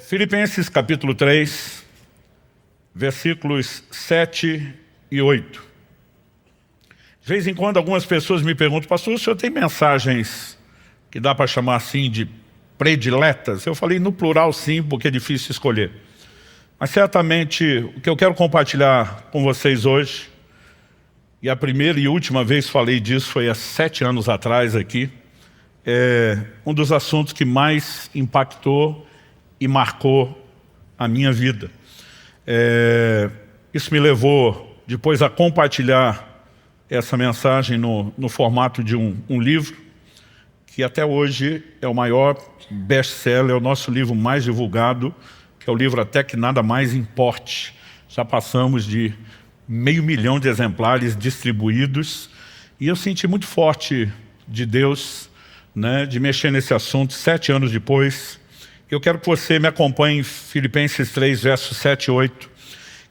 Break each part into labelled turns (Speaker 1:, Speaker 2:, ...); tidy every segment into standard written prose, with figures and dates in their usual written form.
Speaker 1: Filipenses capítulo 3, versículos 7 e 8. De vez em quando algumas pessoas me perguntam: pastor, o senhor tem mensagens que dá para chamar assim de prediletas? Eu falei no plural sim, porque é difícil escolher. Mas certamente o que eu quero compartilhar com vocês hoje, e a primeira e última vez falei disso foi há 7 anos atrás aqui, é um dos assuntos que mais impactou e marcou a minha vida. Isso me levou depois a compartilhar essa mensagem no formato de um livro, que até hoje é o maior best-seller, é o nosso livro mais divulgado, que é o livro Até Que Nada Mais Importe. Já passamos de 500 mil de exemplares distribuídos, e eu senti muito forte de Deus, de mexer nesse assunto 7 anos depois. Eu quero que você me acompanhe em Filipenses 3, versos 7 e 8,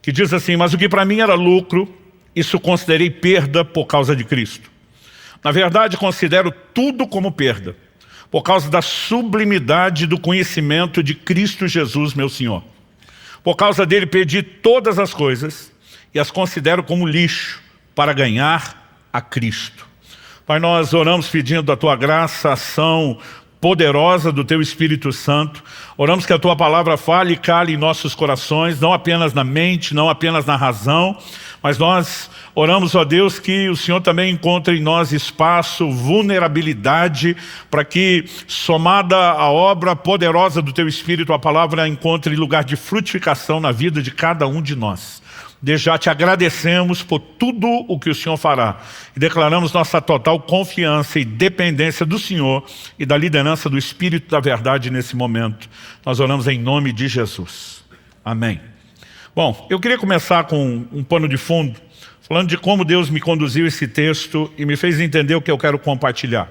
Speaker 1: que diz assim: mas o que para mim era lucro, isso considerei perda por causa de Cristo. Na verdade, considero tudo como perda, por causa da sublimidade do conhecimento de Cristo Jesus, meu Senhor. Por causa dele perdi todas as coisas e as considero como lixo para ganhar a Cristo. Pai, nós oramos pedindo a Tua graça, ação poderosa do Teu Espírito Santo. Oramos que a Tua palavra fale e cale em nossos corações, não apenas na mente, não apenas na razão, mas nós oramos, ó Deus, que o Senhor também encontre em nós espaço, vulnerabilidade, para que, somada à obra poderosa do Teu Espírito, a palavra encontre lugar de frutificação na vida de cada um de nós. Desde já te agradecemos por tudo o que o Senhor fará e declaramos nossa total confiança e dependência do Senhor e da liderança do Espírito da verdade nesse momento. Nós oramos em nome de Jesus. Amém. Bom, eu queria começar com um pano de fundo, falando de como Deus me conduziu esse texto e me fez entender o que eu quero compartilhar.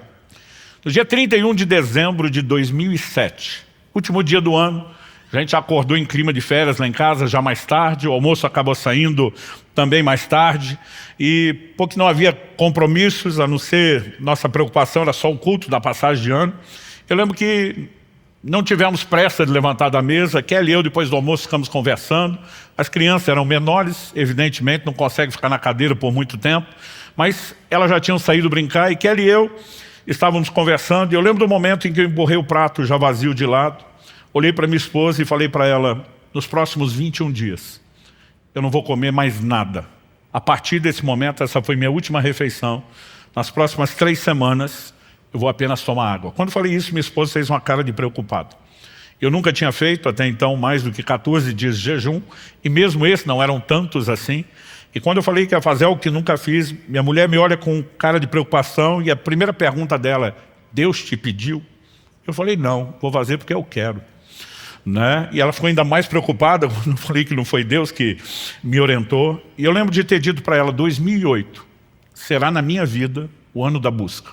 Speaker 1: No dia 31 de dezembro de 2007, último dia do ano, a gente acordou em clima de férias lá em casa, já mais tarde, o almoço acabou saindo também mais tarde, e porque não havia compromissos, a não ser nossa preocupação era só o culto da passagem de ano. Eu lembro que não tivemos pressa de levantar da mesa. Kelly e eu, depois do almoço, ficamos conversando. As crianças eram menores, evidentemente não conseguem ficar na cadeira por muito tempo, mas elas já tinham saído brincar, e Kelly e eu estávamos conversando, e eu lembro do momento em que eu emborrei o prato já vazio de lado. Olhei para minha esposa e falei para ela: nos próximos 21 dias, eu não vou comer mais nada. A partir desse momento, essa foi minha última refeição. Nas próximas 3 semanas, eu vou apenas tomar água. Quando eu falei isso, minha esposa fez uma cara de preocupado. Eu nunca tinha feito até então mais do que 14 dias de jejum, e mesmo esse não eram tantos assim. E quando eu falei que ia fazer algo que nunca fiz, minha mulher me olha com cara de preocupação, e a primeira pergunta dela é: Deus te pediu? Eu falei: não, vou fazer porque eu quero. E ela ficou ainda mais preocupada quando eu falei que não foi Deus que me orientou. E eu lembro de ter dito para ela: 2008 será na minha vida o ano da busca.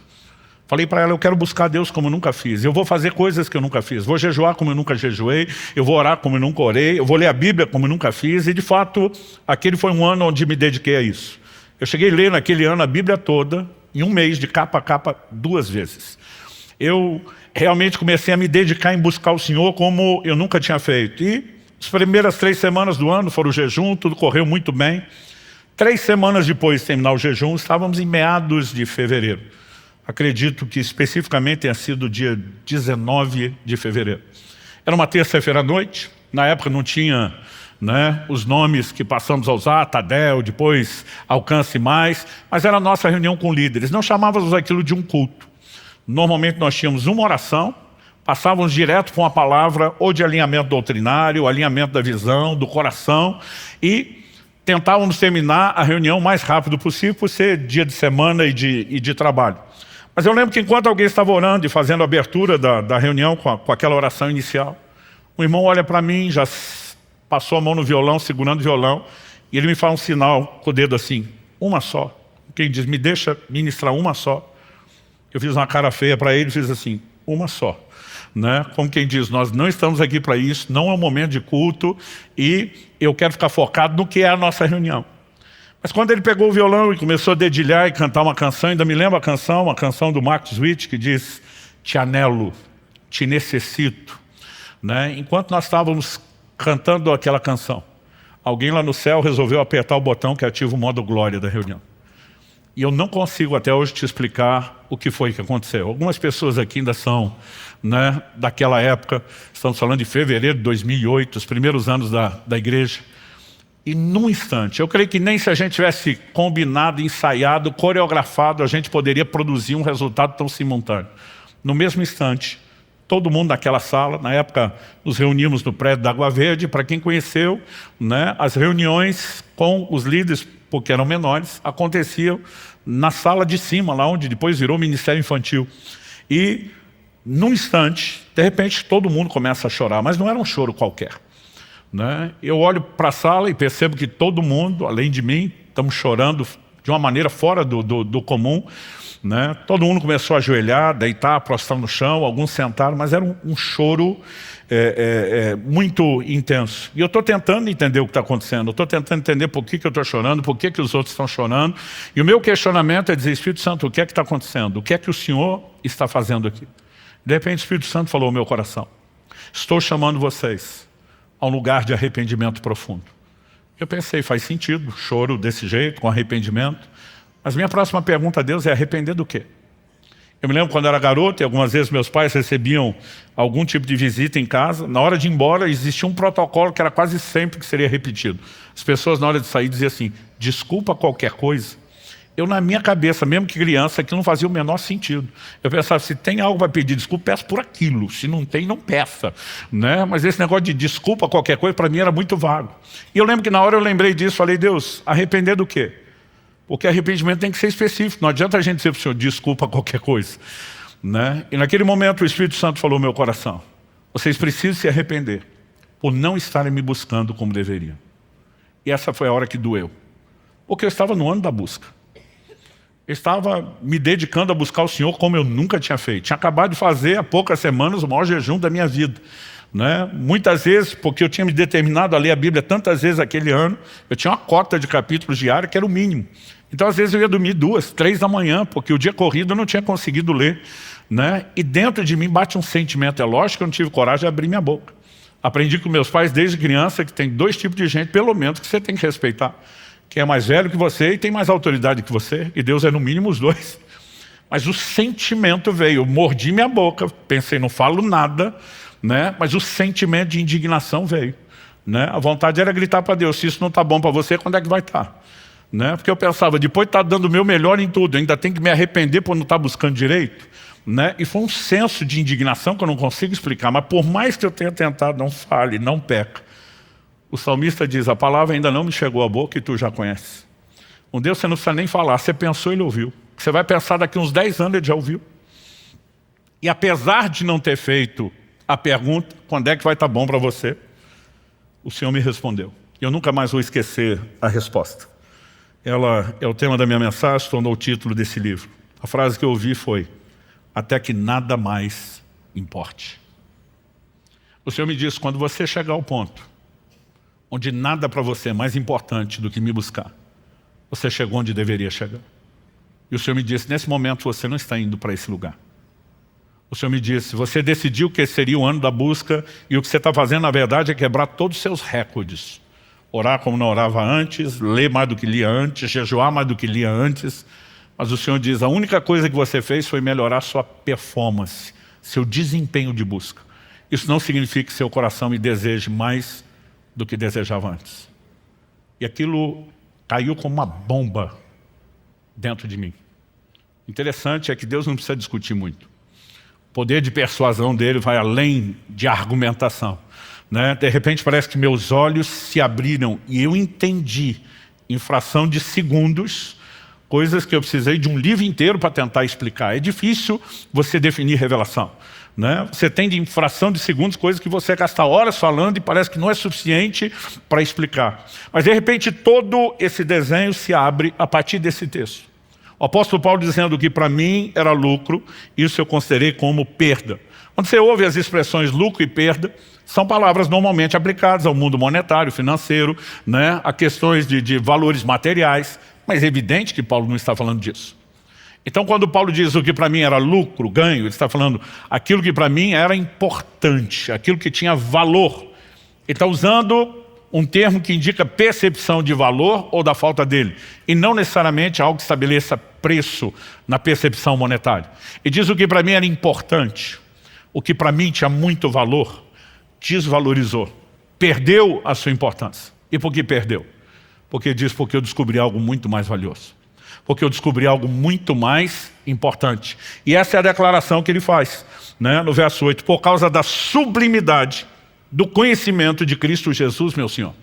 Speaker 1: Falei para ela: eu quero buscar Deus como eu nunca fiz, eu vou fazer coisas que eu nunca fiz, vou jejuar como eu nunca jejuei, eu vou orar como eu nunca orei, eu vou ler a Bíblia como eu nunca fiz. E de fato, aquele foi um ano onde me dediquei a isso. Eu cheguei a ler naquele ano a Bíblia toda, em um mês, de capa a capa, 2 vezes. Eu realmente comecei a me dedicar em buscar o Senhor como eu nunca tinha feito. E as primeiras 3 semanas do ano foram o jejum, tudo correu muito bem. 3 semanas depois de terminar o jejum, estávamos em meados de fevereiro. Acredito que especificamente tenha sido o dia 19 de fevereiro. Era uma terça-feira à noite, na época não tinha os nomes que passamos a usar, Tadel, depois Alcance Mais, mas era a nossa reunião com líderes. Não chamávamos aquilo de um culto. Normalmente nós tínhamos uma oração, passávamos direto com uma palavra ou de alinhamento doutrinário, alinhamento da visão, do coração, e tentávamos terminar a reunião o mais rápido possível, por ser dia de semana e de trabalho. Mas eu lembro que enquanto alguém estava orando e fazendo a abertura da reunião com aquela oração inicial, um irmão olha para mim, já passou a mão no violão, segurando o violão, e ele me faz um sinal com o dedo assim: uma só. Quem diz: me deixa ministrar uma só. Eu fiz uma cara feia para ele e fiz assim: uma só. Como quem diz: nós não estamos aqui para isso, não é um momento de culto, e eu quero ficar focado no que é a nossa reunião. Mas quando ele pegou o violão e começou a dedilhar e cantar uma canção, ainda me lembro a canção, uma canção do Marcos Witt, que diz: te anelo, te necessito, né? Enquanto nós estávamos cantando aquela canção, alguém lá no céu resolveu apertar o botão que ativa o modo glória da reunião. E eu não consigo até hoje te explicar o que foi que aconteceu. Algumas pessoas aqui ainda são, né, daquela época, estamos falando de fevereiro de 2008, os primeiros anos da igreja. E num instante, eu creio que nem se a gente tivesse combinado, ensaiado, coreografado, a gente poderia produzir um resultado tão simultâneo. No mesmo instante, todo mundo naquela sala, na época nos reunimos no prédio da Água Verde, para quem conheceu, né, as reuniões com os líderes, porque eram menores, aconteciam na sala de cima, lá onde depois virou Ministério Infantil. E num instante, de repente, todo mundo começa a chorar, mas não era um choro qualquer, né? Eu olho para a sala e percebo que todo mundo, além de mim, estamos chorando de uma maneira fora do comum, né? Todo mundo começou a ajoelhar, deitar, prostrar no chão, alguns sentaram, mas era um choro muito intenso. E eu estou tentando entender o que está acontecendo, eu estou tentando entender por que eu estou chorando, por que os outros estão chorando. E o meu questionamento é dizer: Espírito Santo, o que é que está acontecendo? O que é que o Senhor está fazendo aqui? De repente o Espírito Santo falou ao meu coração: estou chamando vocês a um lugar de arrependimento profundo. Eu pensei, faz sentido, choro desse jeito, com arrependimento. Mas minha próxima pergunta a Deus é: arrepender do quê? Eu me lembro quando era garoto, e algumas vezes meus pais recebiam algum tipo de visita em casa. Na hora de ir embora, existia um protocolo que era quase sempre que seria repetido. As pessoas, na hora de sair, diziam assim: desculpa qualquer coisa. Eu, na minha cabeça, mesmo que criança, aquilo não fazia o menor sentido. Eu pensava: se tem algo para pedir desculpa, peço por aquilo. Se não tem, não peça, né? Mas esse negócio de desculpa qualquer coisa, para mim era muito vago. E eu lembro que na hora eu lembrei disso, falei: Deus, arrepender do quê? Porque arrependimento tem que ser específico. Não adianta a gente dizer para o Senhor: desculpa qualquer coisa, né? E naquele momento o Espírito Santo falou ao meu coração: vocês precisam se arrepender por não estarem me buscando como deveriam. E essa foi a hora que doeu. Porque eu estava no ano da busca. Eu estava me dedicando a buscar o Senhor como eu nunca tinha feito. Tinha acabado de fazer há poucas semanas o maior jejum da minha vida, né? Muitas vezes, porque eu tinha me determinado a ler a Bíblia tantas vezes aquele ano, eu tinha uma cota de capítulos diária que era o mínimo. Então às vezes eu ia dormir 2, 3 da manhã, porque o dia corrido eu não tinha conseguido ler, né? E dentro de mim bate um sentimento, é lógico que eu não tive coragem de abrir minha boca. Aprendi com meus pais desde criança que tem 2 tipos de gente, pelo menos, que você tem que respeitar. Quem é mais velho que você e tem mais autoridade que você, e Deus é no mínimo os 2. Mas o sentimento veio, eu mordi minha boca, pensei, não falo nada, né? Mas o sentimento de indignação veio, né? A vontade era gritar para Deus: se isso não está bom para você, quando é que vai estar? Né? Porque eu pensava, depois de estar dando o meu melhor em tudo, ainda tenho que me arrepender por não estar buscando direito, né? E foi um senso de indignação que eu não consigo explicar, mas por mais que eu tenha tentado, não fale, não peca. O salmista diz: a palavra ainda não me chegou à boca e tu já conheces. Com Deus você não precisa nem falar, você pensou, Ele ouviu. Você vai pensar daqui uns 10 anos, Ele já ouviu. E apesar de não ter feito a pergunta, quando é que vai estar bom para você, o Senhor me respondeu. Eu nunca mais vou esquecer a resposta. Ela é o tema da minha mensagem, tornou o título desse livro. A frase que eu ouvi foi: até que nada mais importe. O Senhor me disse: quando você chegar ao ponto onde nada para você é mais importante do que me buscar, você chegou onde deveria chegar. E o Senhor me disse: nesse momento você não está indo para esse lugar. O Senhor me disse: você decidiu que esse seria o ano da busca, e o que você está fazendo na verdade é quebrar todos os seus recordes. Orar como não orava antes, ler mais do que lia antes, jejuar mais do que lia antes. Mas o Senhor diz: a única coisa que você fez foi melhorar sua performance, seu desempenho de busca. Isso não significa que seu coração me deseje mais do que desejava antes. E aquilo caiu como uma bomba dentro de mim. Interessante é que Deus não precisa discutir muito. O poder de persuasão dele vai além de argumentação, né? De repente parece que meus olhos se abriram e eu entendi, em fração de segundos, coisas que eu precisei de um livro inteiro para tentar explicar. É difícil você definir revelação, né? Você tem de fração de segundos coisas que você gasta horas falando e parece que não é suficiente para explicar. Mas de repente todo esse desenho se abre a partir desse texto. O apóstolo Paulo dizendo que para mim era lucro, isso eu considerei como perda. Quando você ouve as expressões lucro e perda, são palavras normalmente aplicadas ao mundo monetário, financeiro, né? A questões de valores materiais, mas é evidente que Paulo não está falando disso. Então quando Paulo diz o que para mim era lucro, ganho, ele está falando aquilo que para mim era importante, aquilo que tinha valor. Ele está usando um termo que indica percepção de valor ou da falta dele, e não necessariamente algo que estabeleça preço na percepção monetária. Ele diz o que para mim era importante, o que para mim tinha muito valor, desvalorizou, perdeu a sua importância. E por que perdeu? Porque diz, porque eu descobri algo muito mais valioso. Porque eu descobri algo muito mais importante. E essa é a declaração que ele faz, né, no verso 8. Por causa da sublimidade do conhecimento de Cristo Jesus, meu Senhor.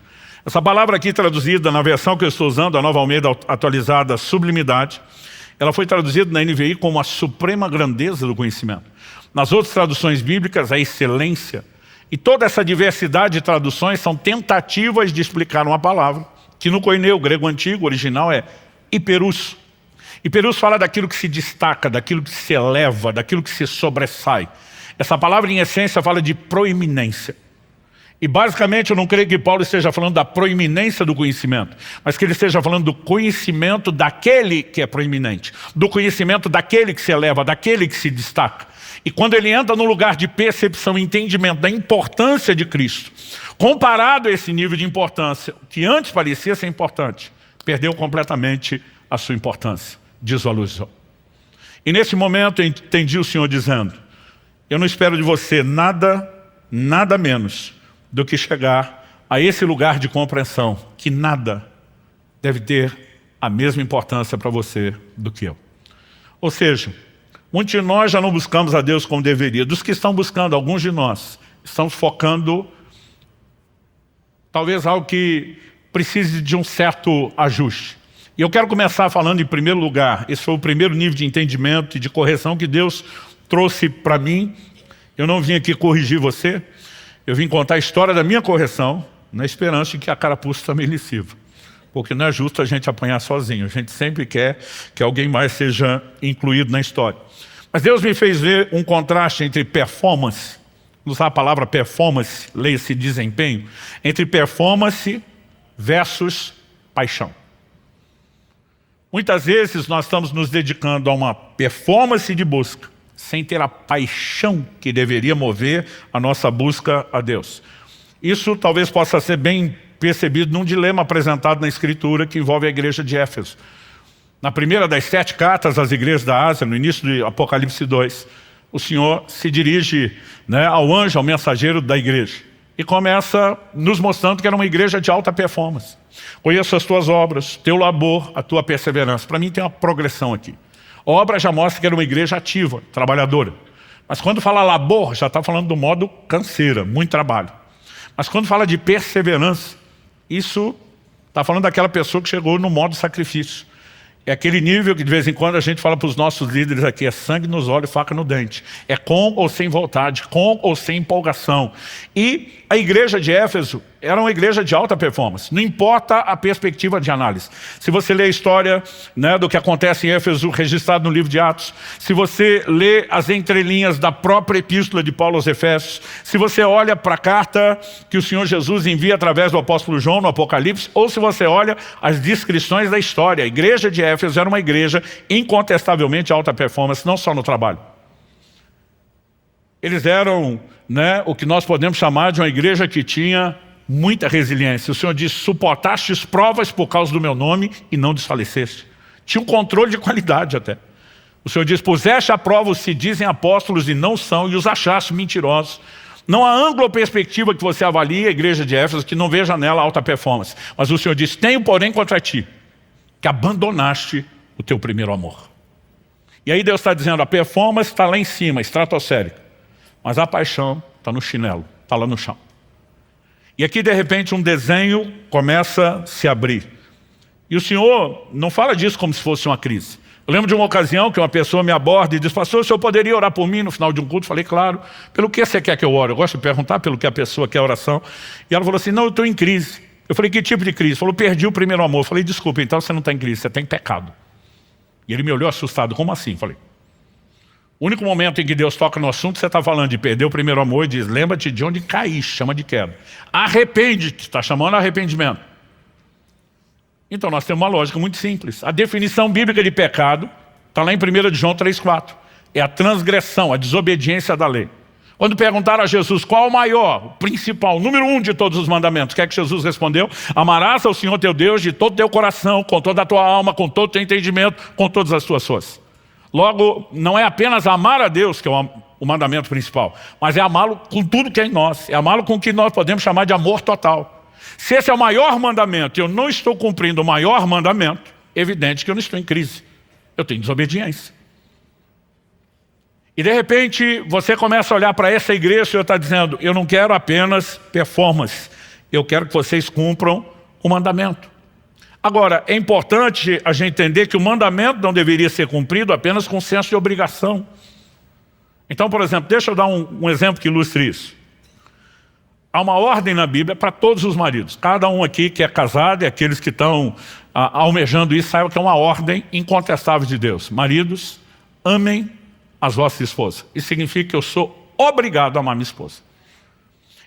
Speaker 1: Essa palavra aqui traduzida na versão que eu estou usando, a Nova Almeida atualizada, sublimidade, ela foi traduzida na NVI como a suprema grandeza do conhecimento. Nas outras traduções bíblicas, a excelência. E toda essa diversidade de traduções são tentativas de explicar uma palavra, que no koineu, grego antigo, original é hiperus. Hiperus fala daquilo que se destaca, daquilo que se eleva, daquilo que se sobressai. Essa palavra, em essência, fala de proeminência. E basicamente eu não creio que Paulo esteja falando da proeminência do conhecimento, mas que ele esteja falando do conhecimento daquele que é proeminente, do conhecimento daquele que se eleva, daquele que se destaca. E quando ele entra no lugar de percepção e entendimento da importância de Cristo, comparado a esse nível de importância, que antes parecia ser importante, perdeu completamente a sua importância, desvalorizou. E nesse momento eu entendi o Senhor dizendo, eu não espero de você nada menos do que chegar a esse lugar de compreensão, que nada deve ter a mesma importância para você do que eu. Ou seja, muitos de nós já não buscamos a Deus como deveria. Dos que estão buscando, alguns de nós estão focando talvez algo que precise de um certo ajuste. E eu quero começar falando em primeiro lugar, esse foi o primeiro nível de entendimento e de correção que Deus trouxe para mim. Eu não vim aqui corrigir você, eu vim contar a história da minha correção, na esperança de que a carapuça também lhe sirva. Porque não é justo a gente apanhar sozinho, a gente sempre quer que alguém mais seja incluído na história. Mas Deus me fez ver um contraste entre performance, usar a palavra performance, leia-se desempenho, entre performance versus paixão. Muitas vezes nós estamos nos dedicando a uma performance de busca, sem ter a paixão que deveria mover a nossa busca a Deus. Isso talvez possa ser bem percebido num dilema apresentado na Escritura que envolve a igreja de Éfeso. Na primeira das 7 cartas às igrejas da Ásia, no início de Apocalipse 2, o Senhor se dirige, né, ao anjo, ao mensageiro da igreja, e começa nos mostrando que era uma igreja de alta performance. Conheço as tuas obras, teu labor, a tua perseverança. Para mim tem uma progressão aqui. A obra já mostra que era uma igreja ativa, trabalhadora. Mas quando fala labor, já está falando do modo canseira, muito trabalho. Mas quando fala de perseverança, isso está falando daquela pessoa que chegou no modo sacrifício. É aquele nível que de vez em quando a gente fala para os nossos líderes aqui, é sangue nos olhos e faca no dente. É com ou sem vontade, com ou sem empolgação. E a igreja de Éfeso era uma igreja de alta performance, não importa a perspectiva de análise. Se você lê a história, né, do que acontece em Éfeso, registrado no livro de Atos, se você lê as entrelinhas da própria epístola de Paulo aos Efésios, se você olha para a carta que o Senhor Jesus envia através do apóstolo João no Apocalipse, ou se você olha as descrições da história, a igreja de Éfeso era uma igreja incontestavelmente de alta performance, não só no trabalho. Eles eram, né, o que nós podemos chamar de uma igreja que tinha muita resiliência. O Senhor diz, suportastes provas por causa do meu nome e não desfaleceste. Tinha um controle de qualidade até. O Senhor diz, puseste à prova os que dizem apóstolos e não são, e os achaste mentirosos. Não há ângulo ou perspectiva que você avalie a igreja de Éfeso que não veja nela alta performance. Mas o Senhor diz, tenho porém contra ti, que abandonaste o teu primeiro amor. E aí Deus está dizendo, a performance está lá em cima, estratosférica. Mas a paixão está no chinelo, está lá no chão. E aqui, de repente, um desenho começa a se abrir. E o Senhor não fala disso como se fosse uma crise. Eu lembro de uma ocasião que uma pessoa me aborda e diz, pastor, o senhor poderia orar por mim no final de um culto? Eu falei, claro. Pelo que você quer que eu ore? Eu gosto de perguntar pelo que a pessoa quer oração. E ela falou assim, não, eu estou em crise. Eu falei, que tipo de crise? Falou, perdi o primeiro amor. Eu falei, desculpa, então você não está em crise, você tem pecado. E ele me olhou assustado, como assim? Eu falei, o único momento em que Deus toca no assunto, você está falando de perder o primeiro amor e diz, lembra-te de onde caíste, chama de queda. Arrepende-te, está chamando arrependimento. Então nós temos uma lógica muito simples. A definição bíblica de pecado Está lá em 1 João 3,4. É a transgressão, a desobediência da lei. Quando perguntaram a Jesus qual o maior, o principal, o número 1 de todos os mandamentos, o que é que Jesus respondeu? Amarás ao Senhor teu Deus de todo o teu coração, com toda a tua alma, com todo o teu entendimento, com todas as tuas forças. Logo, não é apenas amar a Deus que é o mandamento principal, mas é amá-lo com tudo que é em nós, é amá-lo com o que nós podemos chamar de amor total. Se esse é o maior mandamento e eu não estou cumprindo o maior mandamento, é evidente que eu não estou em crise, eu tenho desobediência. E de repente você começa a olhar para essa igreja e o Senhor está dizendo, eu não quero apenas performance, eu quero que vocês cumpram o mandamento. Agora, é importante a gente entender que o mandamento não deveria ser cumprido apenas com senso de obrigação. Então, por exemplo, deixa eu dar um exemplo que ilustre isso. Há uma ordem na Bíblia para todos os maridos. Cada um aqui que é casado e aqueles que estão almejando isso, saibam que é uma ordem incontestável de Deus. Maridos, amem as vossas esposas. Isso significa que eu sou obrigado a amar minha esposa.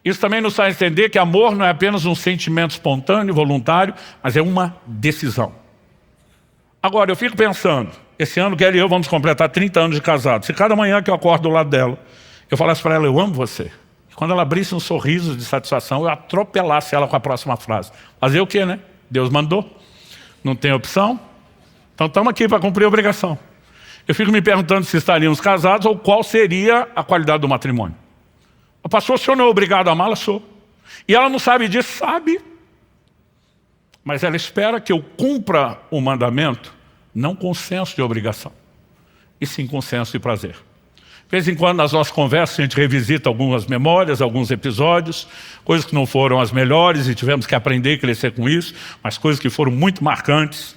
Speaker 1: Isso também nos faz entender que amor não é apenas um sentimento espontâneo, voluntário, mas é uma decisão. Agora, eu fico pensando, esse ano Kelly e eu vamos completar 30 anos de casado. Se cada manhã que eu acordo do lado dela, eu falasse para ela, eu amo você. E quando ela abrisse um sorriso de satisfação, eu atropelasse ela com a próxima frase. Fazer o quê, né? Deus mandou. Não tem opção. Então estamos aqui para cumprir a obrigação. Eu fico me perguntando se estaríamos casados ou qual seria a qualidade do matrimônio. O pastor, o senhor não é obrigado a amá-la? Sou. E ela não sabe disso? Sabe. Mas ela espera que eu cumpra o mandamento, não com senso de obrigação, e sim com senso de prazer. De vez em quando, nas nossas conversas, a gente revisita algumas memórias, alguns episódios, coisas que não foram as melhores e tivemos que aprender e crescer com isso, mas coisas que foram muito marcantes.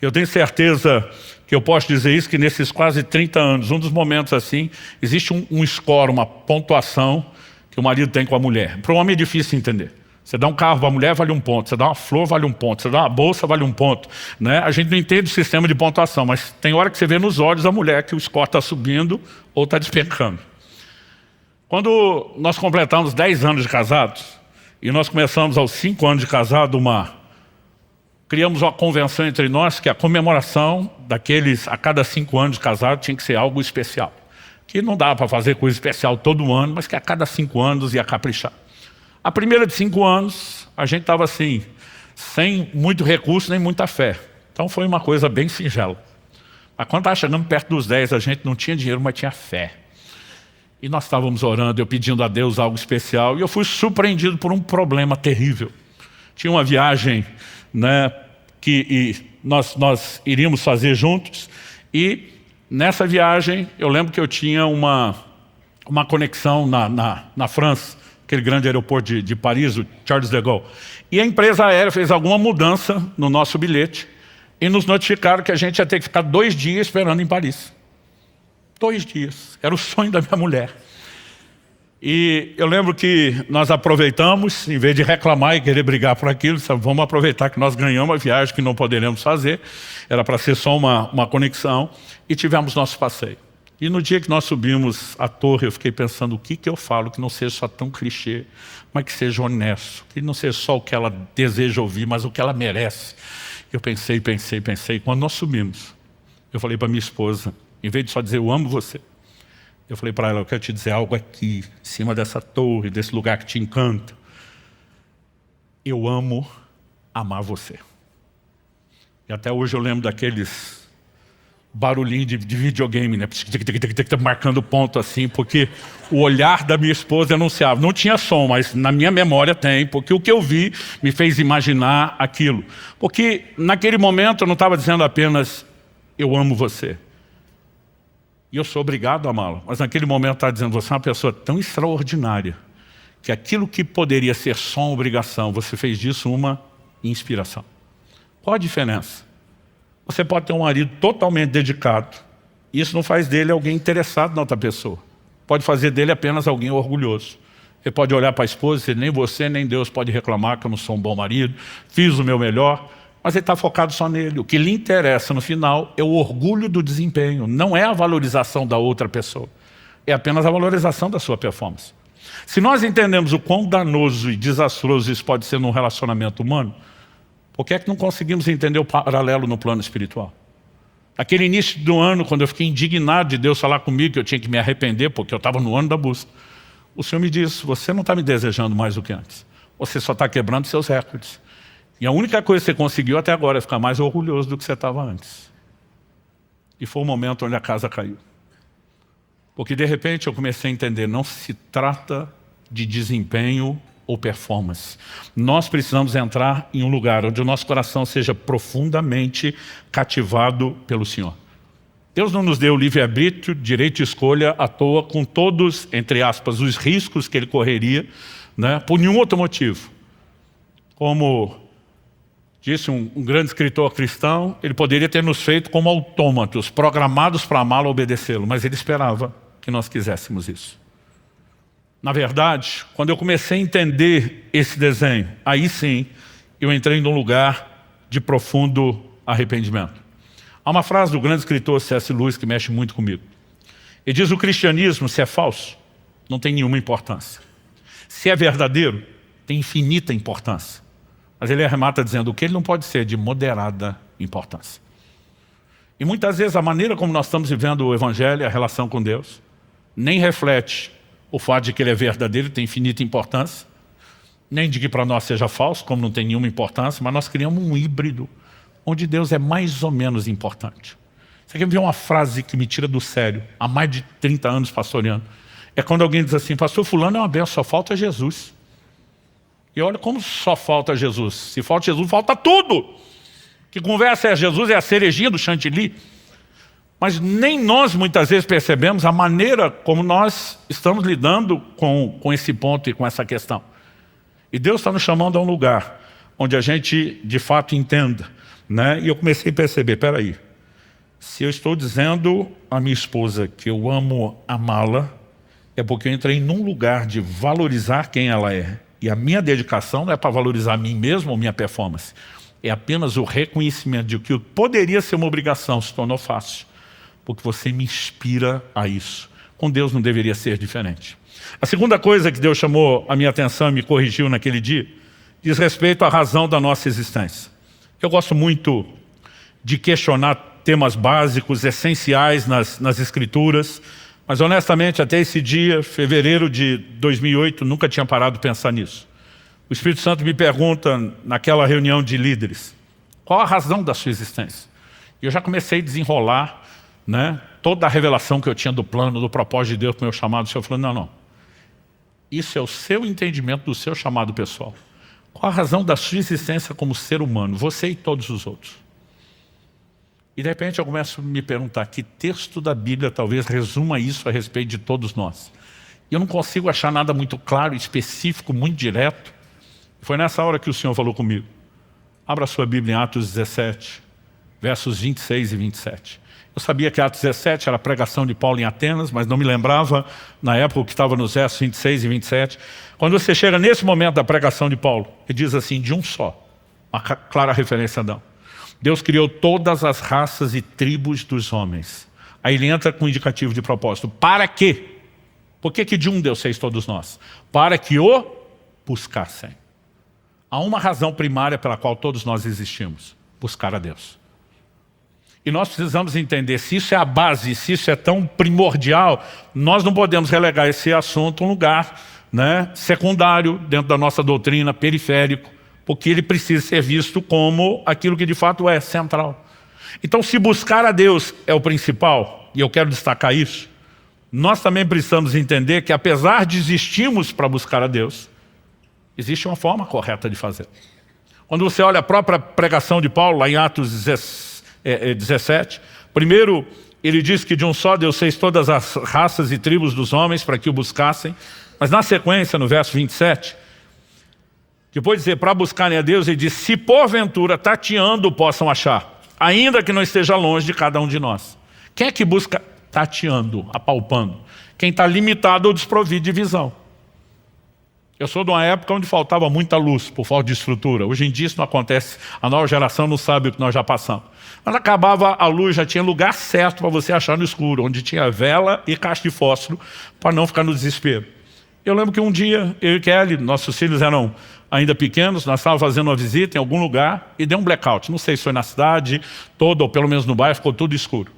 Speaker 1: Eu tenho certeza que eu posso dizer isso, que nesses quase 30 anos, um dos momentos assim, existe um score, uma pontuação que o marido tem com a mulher. Para o homem é difícil entender. Você dá um carro para a mulher, vale 1 ponto. Você dá uma flor, vale 1 ponto. Você dá uma bolsa, vale 1 ponto. Né? A gente não entende o sistema de pontuação, mas tem hora que você vê nos olhos da mulher que o score está subindo ou está despencando. Quando nós completamos 10 anos de casados, e nós começamos aos 5 anos de casado, criamos uma convenção entre nós que a comemoração daqueles, a cada 5 anos de casado, tinha que ser algo especial. Que não dá para fazer coisa especial todo ano, mas que a cada 5 anos ia caprichar. A primeira de 5 anos, a gente estava assim, sem muito recurso nem muita fé. Então foi uma coisa bem singela. Mas quando estava chegando perto dos 10, a gente não tinha dinheiro, mas tinha fé. E nós estávamos orando, eu pedindo a Deus algo especial, e eu fui surpreendido por um problema terrível. Tinha uma viagem, né, que nós iríamos fazer juntos, e nessa viagem eu lembro que eu tinha uma conexão na França, aquele grande aeroporto de Paris, o Charles de Gaulle. E a empresa aérea fez alguma mudança no nosso bilhete e nos notificaram que a gente ia ter que ficar 2 dias esperando em Paris. 2 dias. Era o sonho da minha mulher. E eu lembro que nós aproveitamos, em vez de reclamar e querer brigar por aquilo, vamos aproveitar que nós ganhamos a viagem que não poderíamos fazer. Era para ser só uma conexão. E tivemos nosso passeio. E no dia que nós subimos a torre, eu fiquei pensando o que eu falo que não seja só tão clichê, mas que seja honesto, que não seja só o que ela deseja ouvir, mas o que ela merece. Eu pensei. Quando nós subimos, eu falei para minha esposa, em vez de só dizer eu amo você, eu falei para ela, eu quero te dizer algo aqui, em cima dessa torre, desse lugar que te encanta. Eu amo amar você. E até hoje eu lembro daqueles barulhinho de videogame, né? Marcando ponto assim, porque o olhar da minha esposa anunciava. Não tinha som, mas na minha memória tem, porque o que eu vi me fez imaginar aquilo. Porque naquele momento eu não estava dizendo apenas eu amo você. E eu sou obrigado a amá-lo. Mas naquele momento eu estava dizendo, você é uma pessoa tão extraordinária, que aquilo que poderia ser só uma obrigação, você fez disso uma inspiração. Qual a diferença? Você pode ter um marido totalmente dedicado. Isso não faz dele alguém interessado na outra pessoa. Pode fazer dele apenas alguém orgulhoso. Ele pode olhar para a esposa e dizer, nem você nem Deus pode reclamar que eu não sou um bom marido, fiz o meu melhor, mas ele está focado só nele. O que lhe interessa no final é o orgulho do desempenho, não é a valorização da outra pessoa. É apenas a valorização da sua performance. Se nós entendemos o quão danoso e desastroso isso pode ser num relacionamento humano, por que é que não conseguimos entender o paralelo no plano espiritual? Aquele início do ano, quando eu fiquei indignado de Deus falar comigo que eu tinha que me arrepender, porque eu estava no ano da busca, o Senhor me disse, você não está me desejando mais do que antes. Você só está quebrando seus recordes. E a única coisa que você conseguiu até agora é ficar mais orgulhoso do que você estava antes. E foi o momento onde a casa caiu. Porque de repente eu comecei a entender, não se trata de desempenho ou performance. Nós precisamos entrar em um lugar onde o nosso coração seja profundamente cativado pelo Senhor. Deus não nos deu livre-arbítrio, direito de escolha à toa, com todos, entre aspas, os riscos que ele correria, né, por nenhum outro motivo. Como disse um grande escritor cristão, ele poderia ter nos feito como autômatos, programados para amá-lo ou obedecê-lo, mas ele esperava que nós quiséssemos isso. Na verdade, quando eu comecei a entender esse desenho, aí sim, eu entrei num lugar de profundo arrependimento. Há uma frase do grande escritor C.S. Lewis que mexe muito comigo. Ele diz, o cristianismo, se é falso, não tem nenhuma importância. Se é verdadeiro, tem infinita importância. Mas ele arremata dizendo, o que ele não pode ser de moderada importância. E muitas vezes a maneira como nós estamos vivendo o Evangelho, a relação com Deus, nem reflete o fato de que ele é verdadeiro, tem infinita importância, nem de que para nós seja falso, como não tem nenhuma importância, mas nós criamos um híbrido, onde Deus é mais ou menos importante. Você quer ver uma frase que me tira do sério, há mais de 30 anos pastoreando? É quando alguém diz assim, pastor fulano é uma benção, só falta Jesus. E olha como só falta Jesus. Se falta Jesus, falta tudo. Que conversa é Jesus, é a cerejinha do chantilly. Mas nem nós muitas vezes percebemos a maneira como nós estamos lidando com esse ponto e com essa questão. E Deus está nos chamando a um lugar onde a gente de fato entenda, né? E eu comecei a perceber, peraí, se eu estou dizendo à minha esposa que eu amo amá-la, é porque eu entrei num lugar de valorizar quem ela é. E a minha dedicação não é para valorizar a mim mesmo ou minha performance. É apenas o reconhecimento de que o que poderia ser uma obrigação se tornou fácil. Porque você me inspira a isso. Com Deus não deveria ser diferente. A segunda coisa que Deus chamou a minha atenção e me corrigiu naquele dia, diz respeito à razão da nossa existência. Eu gosto muito de questionar temas básicos, essenciais nas Escrituras, mas honestamente até esse dia, fevereiro de 2008, nunca tinha parado de pensar nisso. O Espírito Santo me pergunta, naquela reunião de líderes, qual a razão da sua existência? E eu já comecei a desenrolar, né, toda a revelação que eu tinha do plano, do propósito de Deus para o meu chamado. O Senhor falou, não, isso é o seu entendimento do seu chamado pessoal. Qual a razão da sua existência como ser humano, você e todos os outros? E de repente eu começo a me perguntar, que texto da Bíblia talvez resuma isso a respeito de todos nós? E eu não consigo achar nada muito claro, específico, muito direto. Foi nessa hora que o Senhor falou comigo. Abra sua Bíblia em Atos 17, versos 26 e 27. Eu sabia que Atos 17 era a pregação de Paulo em Atenas, mas não me lembrava na época o que estava nos versos 26 e 27. Quando você chega nesse momento da pregação de Paulo, ele diz assim, de um só, uma clara referência a Adão. Deus criou todas as raças e tribos dos homens. Aí ele entra com um indicativo de propósito. Para quê? Por que de um Deus fez todos nós? Para que o buscassem. Há uma razão primária pela qual todos nós existimos. Buscar a Deus. E nós precisamos entender, se isso é a base, se isso é tão primordial, nós não podemos relegar esse assunto a um lugar, né, secundário, dentro da nossa doutrina, periférico, porque ele precisa ser visto como aquilo que de fato é central. Então, se buscar a Deus é o principal, e eu quero destacar isso, nós também precisamos entender que apesar de existirmos para buscar a Deus, existe uma forma correta de fazer. Quando você olha a própria pregação de Paulo, lá em Atos 17, primeiro ele diz que de um só Deus fez todas as raças e tribos dos homens para que o buscassem, mas na sequência, no verso 27, depois de dizer para buscarem a Deus, ele diz, se porventura tateando possam achar, ainda que não esteja longe de cada um de nós. Quem é que busca tateando, apalpando? Quem está limitado ou desprovido de visão. Eu sou de uma época onde faltava muita luz, por falta de estrutura. Hoje em dia isso não acontece, a nova geração não sabe o que nós já passamos. Mas acabava a luz, já tinha lugar certo para você achar no escuro, onde tinha vela e caixa de fósforo, para não ficar no desespero. Eu lembro que um dia, eu e Kelly, nossos filhos eram ainda pequenos, nós estávamos fazendo uma visita em algum lugar e deu um blackout. Não sei se foi na cidade toda ou pelo menos no bairro, ficou tudo escuro.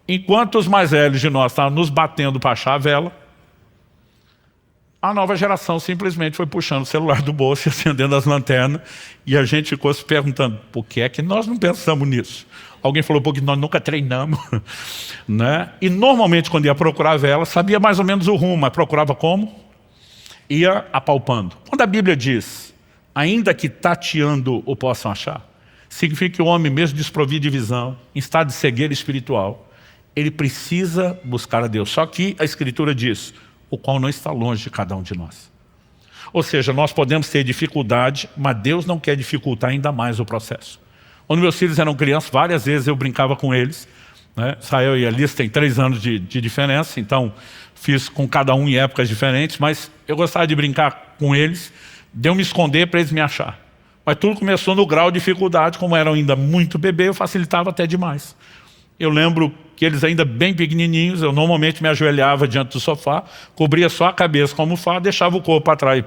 Speaker 1: Enquanto os mais velhos de nós estavam nos batendo para achar a vela, a nova geração simplesmente foi puxando o celular do bolso e acendendo as lanternas, e a gente ficou se perguntando, por que é que nós não pensamos nisso? Alguém falou, porque nós nunca treinamos. Né? E normalmente quando ia procurar a vela, sabia mais ou menos o rumo, mas procurava como? Ia apalpando. Quando a Bíblia diz, ainda que tateando o possam achar, significa que o homem mesmo desprovido de visão, em estado de cegueira espiritual, ele precisa buscar a Deus. Só que a Escritura diz, o qual não está longe de cada um de nós. Ou seja, nós podemos ter dificuldade, mas Deus não quer dificultar ainda mais o processo. Quando meus filhos eram crianças, várias vezes eu brincava com eles, né? Israel e Alice têm 3 anos de diferença, então fiz com cada um em épocas diferentes, mas eu gostava de brincar com eles, de eu me esconder para eles me achar. Mas tudo começou no grau de dificuldade, como eram ainda muito bebê, eu facilitava até demais. Eu lembro que eles ainda bem pequenininhos, eu normalmente me ajoelhava diante do sofá, cobria só a cabeça com a almofada, deixava o corpo para trás.